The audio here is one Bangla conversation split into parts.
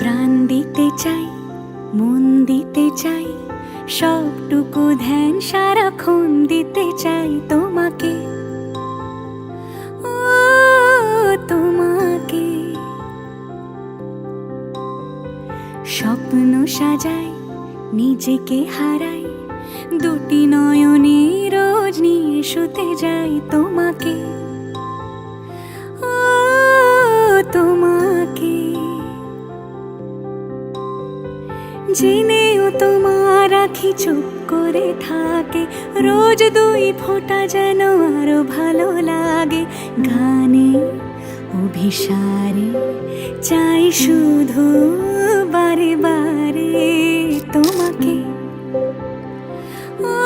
প্রাণ দিতে চাই, মন দিতে চাই, সবটুকু ধ্যান সারাক্ষণ দিতে চাই তোমাকে, ও তোমাকে। স্বপ্ন সাজাই, নিজেকে হারাই, দুটি নয়নে রোজ নিয়ে শুতে যাই তোমাকে, ও তোমাকে। জেনেও তোমার আখি চুপ করে থাকে, রোজ দুই ফোঁটা যেন আরো ভালো লাগে। গানে অভিসারে চাই শুধু বারে বারে তোমাকে, ও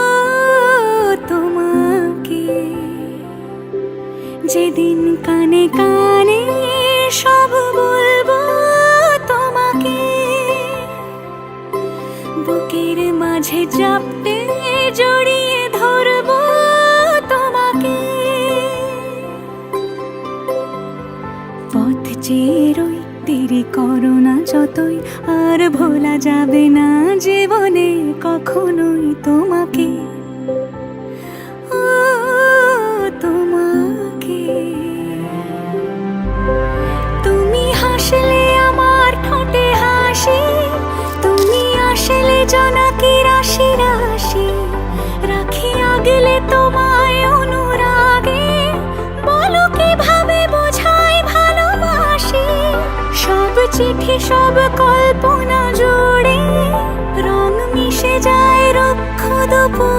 তোমাকে। যেদিন কানে কানে সব বলবো তোমাকে, বুকের মাঝে চাপতে জড়িয়ে ধরবো তোমাকে। পথ চেয়ে রই, দেরি করো না যতই, আর ভোলা যাবে না জীবনে কখনোই তোমাকে, ও তোমাকে। তুমি হাসলে আমার ঠোঁটে হাসি, তুমি আসলে জোনাকি রাশি রাশি, রাখি আগলে তোমায় অনুরাগে, বলো কিভাবে বোঝাই ভালোবাসি। সব চিঠি সব কল্পনা জুড়ে রং মিশে যায় রুক্ষ দুপুর